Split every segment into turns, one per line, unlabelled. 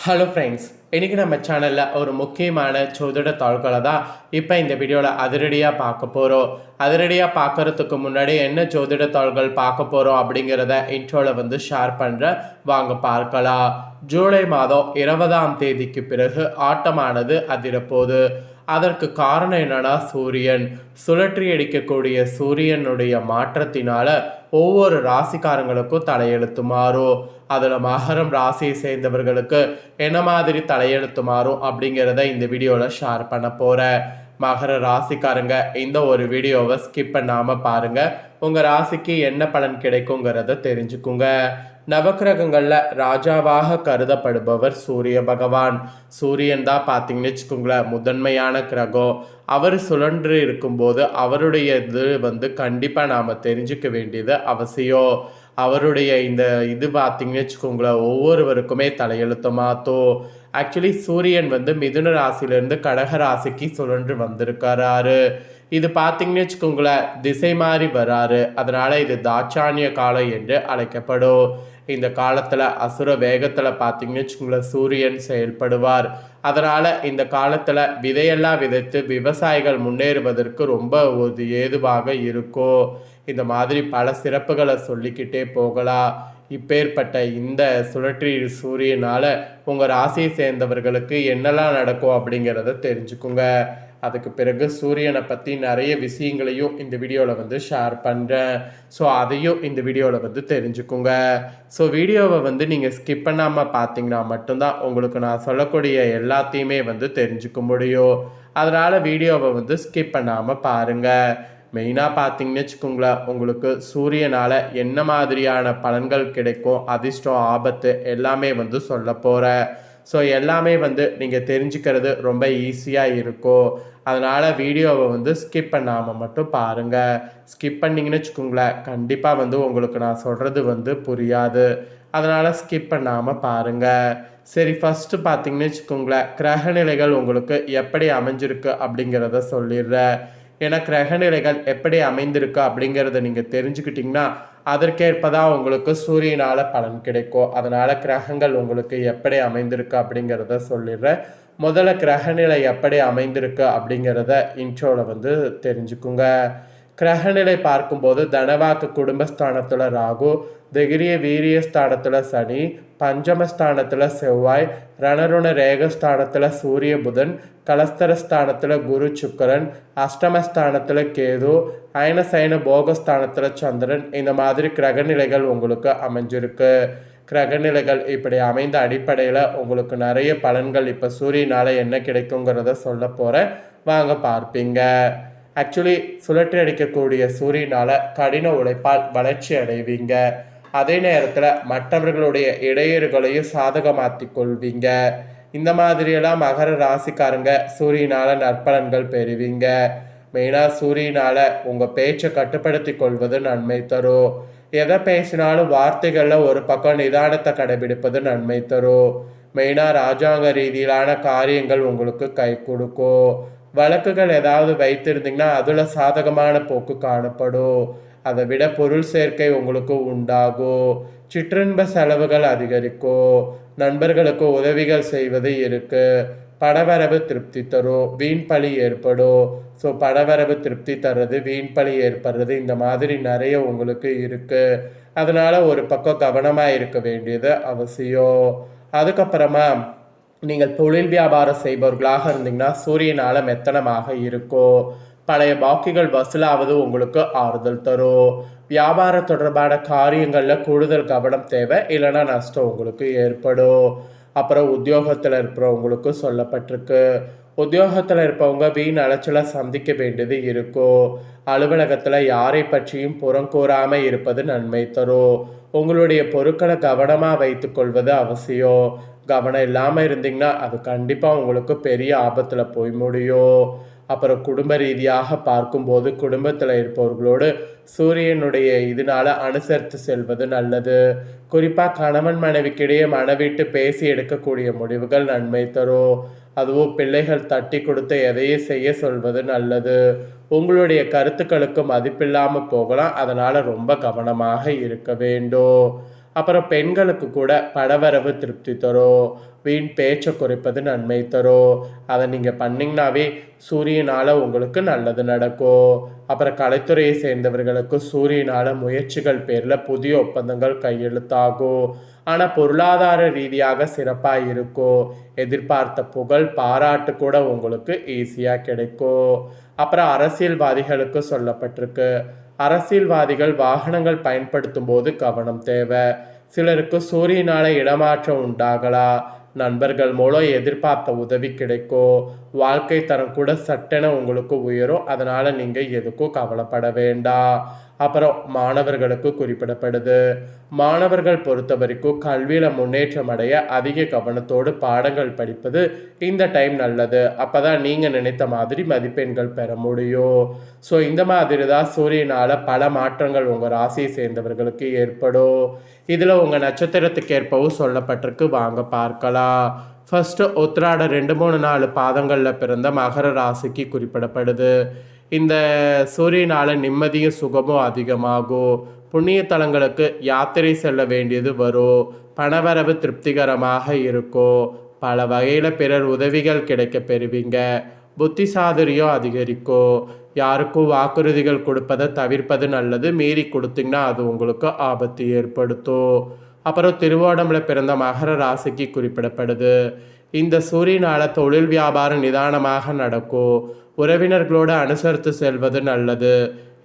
Hello friends, இன்றைக்கி நம்ம சேனலில் ஒரு முக்கியமான ஜோதிட தாள்களை தான் இப்போ இந்த வீடியோவில் அதிரடியாக பார்க்க போகிறோம். அதிரடியாக பார்க்குறதுக்கு முன்னாடி என்ன ஜோதிட தாள்கள் பார்க்க போகிறோம் அப்படிங்கிறத இன்ட்ரோவில் ஷேர் பண்ணுறேன், வாங்க பார்க்கலாம். ஜூலை மாதம் 20ஆம் தேதிக்கு பிறகு ஆட்டமானது அதிரப்போகுது. அதற்கு காரணம் என்னன்னா, சூரியன் சுழற்றி அடிக்கக்கூடிய சூரியனுடைய மாற்றத்தினால ஒவ்வொரு ராசிக்காரங்களுக்கும் தலையெழுத்து மாறும். அதில் மகரம் ராசியை சேர்ந்தவர்களுக்கு என்ன மாதிரி தலையெழுத்து மாறும் அப்படிங்கிறத இந்த வீடியோவில் ஷேர் பண்ண போகிறேன். மகர ராசிக்காரங்க இந்த ஒரு வீடியோவை ஸ்கிப் பண்ணாமல் பாருங்கள். உங்கள் ராசிக்கு என்ன பலன் கிடைக்குங்கிறத தெரிஞ்சுக்குங்க. நவக்கிரகங்களில் ராஜாவாக கருதப்படுபவர் சூரிய பகவான். சூரியன் தான் பார்த்தீங்கன்னு வச்சுக்கோங்களேன் முதன்மையான கிரகம். அவர் சுழன்று இருக்கும்போது அவருடைய இது கண்டிப்பாக நாம் தெரிஞ்சுக்க வேண்டியது அவசியம். அவருடைய இது பார்த்தீங்கன்னு வச்சுக்கோங்களேன் ஒவ்வொருவருக்குமே தலையெழுத்து மாற்றும். ஆக்சுவலி சூரியன் மிதுன ராசியிலேருந்து கடக ராசிக்கு சுழன்று வந்திருக்கிறாரு. இது பார்த்தீங்கன்னு வச்சுக்கோங்களேன் திசை மாறி வராரு. அதனால் இது தாட்சானிய காலம் என்று அழைக்கப்படும். இந்த காலத்தில் அசுர வேகத்தில் பார்த்தீங்கன்னு வச்சுக்கோங்களேன் சூரியன் செயல்படுவார். அதனால் இந்த காலத்தில் விதையெல்லாம் விதைத்து விவசாயிகள் முன்னேறுவதற்கு ரொம்ப ஒரு ஏதுவாக இருக்கும். இந்த மாதிரி பல சிறப்புகளை சொல்லிக்கிட்டே போகலாம். இப்பேற்பட்ட இந்த சுழற்றி சூரியனால் உங்கள் ராசியை சேர்ந்தவர்களுக்கு என்னெல்லாம் நடக்கும் அப்படிங்கிறத தெரிஞ்சுக்குங்க. அதுக்கு பிறகு சூரியனை பற்றி நிறைய விஷயங்களையும் இந்த வீடியோவில் ஷேர் பண்ணுறேன். ஸோ அதையும் இந்த வீடியோவில் தெரிஞ்சுக்குங்க. ஸோ வீடியோவை நீங்கள் ஸ்கிப் பண்ணாமல் பார்த்தீங்கன்னா மட்டும்தான் உங்களுக்கு நான் சொல்லக்கூடிய எல்லாத்தையுமே தெரிஞ்சுக்க முடியும். அதனால் வீடியோவை ஸ்கிப் பண்ணாமல் பாருங்கள். மெயினாக பார்த்தீங்கன்னு வச்சுக்கோங்களேன் உங்களுக்கு சூரியனால் என்ன மாதிரியான பலன்கள் கிடைக்கும், அதிர்ஷ்டம் ஆபத்து எல்லாமே சொல்ல போகிறேன். ஸோ எல்லாமே நீங்கள் தெரிஞ்சுக்கிறது ரொம்ப ஈஸியாக இருக்கும். அதனால் வீடியோவை ஸ்கிப் பண்ணாமல் மட்டும் பாருங்கள். ஸ்கிப் பண்ணிங்கன்னு வச்சுக்கோங்களேன் கண்டிப்பாக உங்களுக்கு நான் சொல்கிறது புரியாது. அதனால் ஸ்கிப் பண்ணாமல் பாருங்கள். சரி, ஃபஸ்ட்டு பார்த்தீங்கன்னு வச்சுக்கோங்களேன் கிரகநிலைகள் உங்களுக்கு எப்படி அமைஞ்சிருக்கு அப்படிங்கிறத சொல்லிடுறேன். ஏன்னா கிரகநிலைகள் எப்படி அமைந்திருக்கு அப்படிங்கிறத நீங்கள் தெரிஞ்சுக்கிட்டிங்கன்னா அதற்கேற்ப தான் உங்களுக்கு சூரியனால் பலன் கிடைக்கும். அதனால் கிரகங்கள் உங்களுக்கு எப்படி அமைந்திருக்கு அப்படிங்கிறத சொல்லிடுறேன். முதல்ல கிரகநிலை எப்படி அமைந்திருக்கு அப்படிங்கிறத இன்ட்ரோவில் தெரிஞ்சுக்குங்க. கிரகநிலை பார்க்கும்போது தனவாக்கு குடும்பஸ்தானத்தில் ராகு, தைரிய வீரியஸ்தானத்தில் சனி, பஞ்சமஸ்தானத்தில் செவ்வாய், ரணருண ரேகஸ்தானத்தில் சூரிய புதன், கலஸ்தரஸ்தானத்தில் குரு சுக்கரன், அஷ்டமஸ்தானத்தில் கேது, அயனசயன போகஸ்தானத்தில் சந்திரன், இந்த மாதிரி கிரகநிலைகள் உங்களுக்கு அமைஞ்சிருக்கு. கிரகநிலைகள் இப்படி அமைந்த அடிப்படையில் உங்களுக்கு நிறைய பலன்கள் இப்போ சூரியனால் என்ன கிடைக்குங்கிறத சொல்ல போகிறேன், வாங்க பார்ப்பீங்க. ஆக்சுவலி சுழற்றி அடிக்கக்கூடிய சூரியனால் கடின உழைப்பால் வளர்ச்சி அடைவீங்க. அதே நேரத்தில் மற்றவர்களுடைய இடையூறுகளையும் சாதகமாற்றி கொள்வீங்க. இந்த மாதிரியெல்லாம் மகர ராசிக்காரங்க சூரியனால் நற்பலன்கள் பெறுவீங்க. மெயினாக சூரியனால் உங்கள் பேச்சை கட்டுப்படுத்தி கொள்வது நன்மை தரும். எதை பேசினாலும் வார்த்தைகளில் ஒரு பக்கம் நிதானத்தை கடைபிடிப்பது நன்மை தரும். மெயினாக ராஜாங்க ரீதியிலான காரியங்கள் உங்களுக்கு கை கொடுக்கும். வழக்குகள் ஏதாவது வைத்திருந்தீங்கன்னா அதில் சாதகமான போக்கு காணப்படும். அதை விட பொருள் சேர்க்கை உங்களுக்கு உண்டாகும். சிற்றின்ப செலவுகள் அதிகரிக்கும். நண்பர்களுக்கு உதவிகள் செய்வது இருக்குது. பணவரவு திருப்தி தரும், வீண் பழி ஏற்படும். ஸோ பணவரவு திருப்தி தர்றது, வீண் பழி ஏற்படுறது, இந்த மாதிரி நிறைய உங்களுக்கு இருக்குது. அதனால் ஒரு பக்கம் கவனமாக இருக்க வேண்டியது அவசியம். அதுக்கப்புறமா நீங்கள் தொழில் வியாபாரம் செய்பவர்களாக இருந்தீங்கன்னா சூரியனால் மெத்தனமாக இருக்கும். பழைய பாக்கிகள் வசூலாவது உங்களுக்கு ஆறுதல் தரும். வியாபார தொடர்பான காரியங்களில் கூடுதல் கவனம் தேவை, இல்லைன்னா நஷ்டம் உங்களுக்கு ஏற்படும். அப்புறம் உத்தியோகத்தில் இருக்கிறவங்களுக்கு சொல்லப்பட்டிருக்கு. உத்தியோகத்தில் இருப்பவங்க வீண் அலைச்சலை சந்திக்க வேண்டியது இருக்கும். அலுவலகத்தில் யாரை பற்றியும் புறங்கூறாமல் இருப்பது நன்மை தரும். உங்களுடைய பொருட்களை கவனமாக வைத்து கொள்வது அவசியம். கவனம் இல்லாமல் இருந்தீங்கன்னா அது கண்டிப்பாக உங்களுக்கு பெரிய ஆபத்தில் போய் முடியும். அப்புறம் குடும்ப ரீதியாக பார்க்கும்போது குடும்பத்தில் இருப்பவர்களோடு சூரியனுடைய இதனால் அனுசரித்து செல்வது நல்லது. குறிப்பாக கணவன் மனைவிக்கிடையே மனவிட்டு பேசி எடுக்கக்கூடிய முடிவுகள் நன்மை தரும். அதுவும் பிள்ளைகள் தட்டி கொடுத்து எதையும் செய்ய சொல்வது நல்லது. உங்களுடைய கருத்துக்களுக்கு மதிப்பில்லாமல் போகலாம். அதனால் ரொம்ப கவனமாக இருக்க வேண்டும். அப்புறம் பெண்களுக்கு கூட பணவரவு திருப்தி தரும். வீண் பேச்சை குறைப்பது நன்மை தரும். அதை நீங்கள் பண்ணிங்கனாவே சூரியனால் உங்களுக்கு நல்லது நடக்கும். அப்புறம் கலைத்துறையை சேர்ந்தவர்களுக்கு சூரியனால் முயற்சிகள் பேரில் புதிய ஒப்பந்தங்கள் கையெழுத்தாகும். ஆனால் பொருளாதார ரீதியாக சிறப்பாக இருக்கும். எதிர்பார்த்த புகழ் பாராட்டு கூட உங்களுக்கு ஈஸியாக கிடைக்கும். அப்புறம் அரசியல்வாதிகளுக்கு சொல்லப்பட்டிருக்கு, அரசியல்வாதிகள் வாகனங்கள் பயன்படுத்தும் போது கவனம் தேவை. சிலருக்கு சூரியனால இடமாற்றம் உண்டாகலாம். நண்பர்கள் மூலம் எதிர்பார்த்த உதவி கிடைக்கும். வாழ்க்கை தரம் கூட சட்டென உங்களுக்கு உயரும். அதனால் நீங்கள் எதுக்கும் கவலைப்பட வேண்டாம். அப்புறம் மாணவர்களுக்கு குறிப்பிடப்படுது, மாணவர்கள் பொறுத்த வரைக்கும் கல்வியில் முன்னேற்றம் அடைய அதிக கவனத்தோடு பாடங்கள் படிப்பது இந்த டைம் நல்லது. அப்போ தான் நீங்கள் நினைத்த மாதிரி மதிப்பெண்கள் பெற முடியும். ஸோ இந்த மாதிரி தான் சூரியனால் பல மாற்றங்கள் உங்கள் ராசியை சேர்ந்தவர்களுக்கு ஏற்படும். இதில் உங்கள் நட்சத்திரத்துக்கு ஏற்பவும் சொல்லப்பட்டிருக்கு, வாங்க பார்க்கலாம். ஃபஸ்ட்டு உத்திராட 2, 3, 4 பாதங்களில் பிறந்த மகர ராசிக்கு குறிப்பிடப்படுது. இந்த சூரியனால் நிம்மதியும் சுகமும் அதிகமாகும். புண்ணிய தலங்களுக்கு யாத்திரை செல்ல வேண்டியது வரும். பணவரவு திருப்திகரமாக இருக்கும். பல வகையில் பிறர் உதவிகள் கிடைக்க பெறுவீங்க. புத்தி சாதுரியம் அதிகரிக்கும். யாருக்கும் வாக்குறுதிகள் கொடுப்பதை தவிர்ப்பது நல்லது. மீறி கொடுத்தீங்கன்னா அது உங்களுக்கு ஆபத்து ஏற்படுத்தும். அப்புறம் திருவோணமில் பிறந்த மகர ராசிக்கு குறிப்பிடப்படுது. இந்த சூரியனால் தொழில் வியாபாரம் நிதானமாக நடக்கும். உறவினர்களோடு அனுசரித்து செல்வது நல்லது.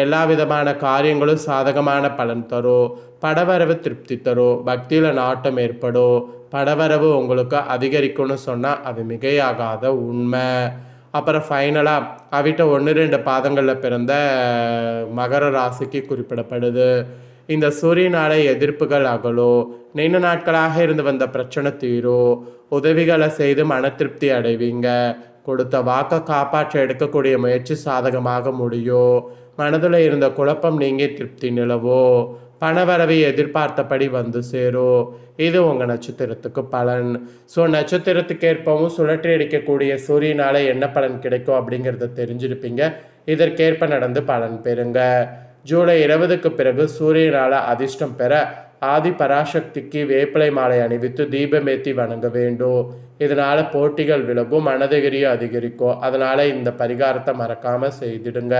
எல்லா விதமான காரியங்களும் சாதகமான பலன் தரும். பணவரவு திருப்தி தரும். பக்தியில் நாட்டம் ஏற்படும். பணவரவு உங்களுக்கு அதிகரிக்கும்னு சொன்னால் அது மிகையாகாத உண்மை. அப்புறம் ஃபைனலாக அவிட்ட 1, 2 பாதங்களில் பிறந்த மகர ராசிக்கு குறிப்பிடப்படுது. இந்த சூரியனால எதிர்ப்புகள் அகலும். நீண்ட நாட்களாக இருந்து வந்த பிரச்சனை தீரும். உதவிகளை செய்து மன திருப்தி அடைவீங்க. கொடுத்த வாக்கை காப்பாற்ற எடுக்கக்கூடிய முயற்சி சாதகமாக முடியும். மனதில் இருந்த குழப்பம் நீங்கி திருப்தி நிலவும். பணவரவை எதிர்பார்த்தபடி வந்து சேரும். இது உங்கள் நட்சத்திரத்துக்கு பலன். ஸோ நட்சத்திரத்துக்கு ஏற்பவும் சுழற்றி அடிக்கக்கூடிய சூரியனால் என்ன பலன் கிடைக்கும் அப்படிங்கிறத தெரிஞ்சிருப்பீங்க. இதற்கேற்ப நடந்து பலன் பெறுங்க. ஜூலை 20க்கு பிறகு சூரியனால் அதிர்ஷ்டம் பெற ஆதி பராசக்திக்கு வேப்பிலை மாலை அணிவித்து தீபமேத்தி வணங்க வேண்டும். இதனால் போட்டிகள் விலகும், மனதைரியம் அதிகரிக்கும். அதனால் இந்த பரிகாரத்தை மறக்காமல் செய்திடுங்க.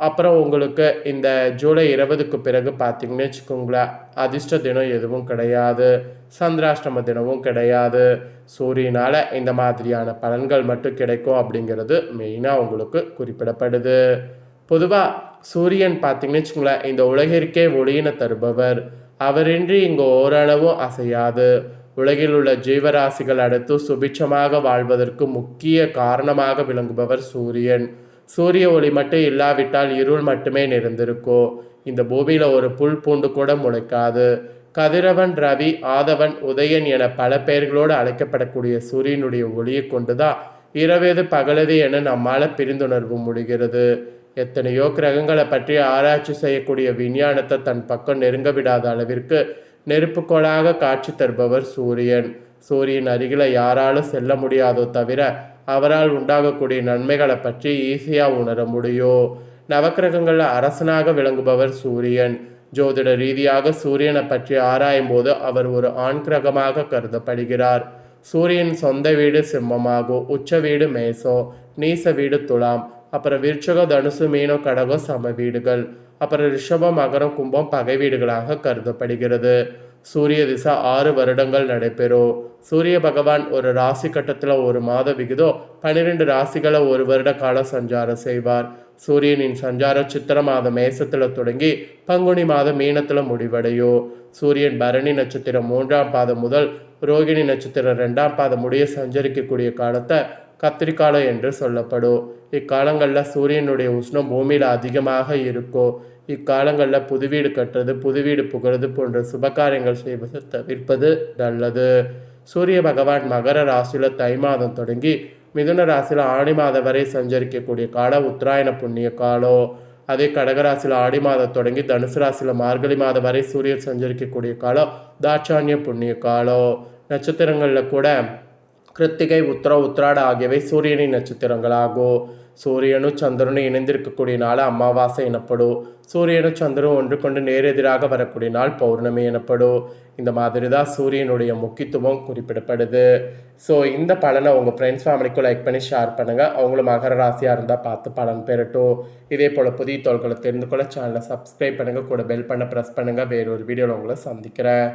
அப்புறம் உங்களுக்கு இந்த ஜூலை 20க்கு பிறகு பார்த்தீங்கன்னு வச்சுக்கோங்களேன், அதிர்ஷ்ட தினம் எதுவும் கிடையாது, சந்திராஷ்டம தினமும் கிடையாது. சூரியனால் இந்த மாதிரியான பலன்கள் மட்டும் கிடைக்கும் அப்படிங்கிறது மெயினாக உங்களுக்கு குறிப்பிடப்படுது. பொதுவாக சூரியன் பார்த்தீங்கன்னு வச்சுக்கோங்களேன், இந்த உலகிற்கே ஒளியினை தருபவர். அவரின்றி இங்கு ஓரளவும் அசையாது. உலகில் உள்ள ஜீவராசிகள் அடுத்து சுபிட்சமாக வாழ்வதற்கு முக்கிய காரணமாக விளங்குபவர் சூரியன். சூரிய ஒளி மட்டும் இல்லாவிட்டால் இருள் மட்டுமே நிறைந்திருக்கும். இந்த பூமியில் ஒரு புல் பூண்டு கூட முளைக்காது. கதிரவன், ரவி, ஆதவன், உதயன் என பல பெயர்களோடு அழைக்கப்படக்கூடிய சூரியனுடைய ஒளியை கொண்டுதான் இரவேது பகலது என நம்மால் பிரிந்துணர்வு முடிகிறது. எத்தனையோ கிரகங்களை பற்றி ஆராய்ச்சி செய்யக்கூடிய விஞ்ஞானத்தை தன் பக்கம் நெருங்க விடாத அளவிற்கு நெருப்புக்கோளாக காட்சி தருபவர் சூரியன். சூரியன் அருகில் யாராலும் செல்ல முடியாதோ தவிர அவரால் உண்டாகக்கூடிய நன்மைகளை பற்றி ஈஸியாக உணர முடியும். நவக்கிரகங்களில் அரசனாக விளங்குபவர் சூரியன். ஜோதிட ரீதியாக சூரியனை பற்றி ஆராயும் போது அவர் ஒரு ஆண் கிரகமாக கருதப்படுகிறார். சூரியன் சொந்த வீடு சிம்மமாகும், உச்ச வீடு மேசம், நீச வீடு துலாம், அப்புறம் விருச்சக, தனுசு, மீனம், கடகம் சம வீடுகள், அப்புறம் ரிஷபம், மகரம், கும்பம் பகை வீடுகளாக கருதப்படுகிறது. சூரிய திசை 6 வருடங்கள் நடைபெறும். சூரிய பகவான் ஒரு ராசி கட்டத்தில் 1 மாத விகிதம் 12 ராசிகளை 1 வருட காலம் சஞ்சாரம் செய்வார். சூரியனின் சஞ்சாரம் சித்திர மாதம் மேசத்தில் தொடங்கி பங்குனி மாதம் மீனத்தில் முடிவடையும். சூரியன் பரணி நட்சத்திரம் 3ஆம் பாதம் முதல் ரோகிணி நட்சத்திரம் 2ஆம் பாதம் முடிய சஞ்சரிக்கக்கூடிய காலத்தை கத்திரிக்காலம் என்று சொல்லப்படும். இக்காலங்களில் சூரியனுடைய உஷ்ணம் பூமியில் அதிகமாக இருக்கும். இக்காலங்களில் புது வீடு கட்டுறது, புது வீடு புகிறது போன்ற சுபகாரியங்கள் செய்வதை தவிர்ப்பது நல்லது. சூரிய பகவான் மகர ராசியில் தை மாதம் தொடங்கி மிதுன ராசியில் ஆடி மாதம் வரை சஞ்சரிக்கக்கூடிய காலம் உத்தராயண புண்ணிய காலம். அதே கடகராசியில் ஆடி மாதம் தொடங்கி தனுசு ராசியில் மார்கழி மாதம் வரை சூரியன் சஞ்சரிக்கக்கூடிய காலம் தாட்சாணிய புண்ணிய காலம். நட்சத்திரங்களில் கூட கிருத்திகை, உத்திரம், உத்திராட ஆகியவை சூரியனின் நட்சத்திரங்களாகும். சூரியனும் சந்திரனும் இணைந்திருக்கக்கூடிய நாள் அமாவாசை எனப்படும். சூரியனும் சந்திரனும் ஒன்று கொண்டு நேரெதிராக வரக்கூடிய நாள் பௌர்ணமி எனப்படும். இந்த மாதிரி தான் சூரியனுடைய முக்கியத்துவம் குறிப்பிடப்படுது. ஸோ இந்த பலனை உங்கள் ஃப்ரெண்ட்ஸ் ஃபேமிலிக்கும் லைக் பண்ணி ஷேர் பண்ணுங்கள். அவங்களும் மகர ராசியாக இருந்தால் பார்த்து பலன் பெறட்டும். இதே போல் புதிய தகவல்களை தெரிந்து கொள்ள சேனலை சப்ஸ்கிரைப் பண்ணுங்கள், கூட பெல் பண்ண ப்ரெஸ் பண்ணுங்கள். வேறொரு வீடியோவில் உங்களை சந்திக்கிறேன்.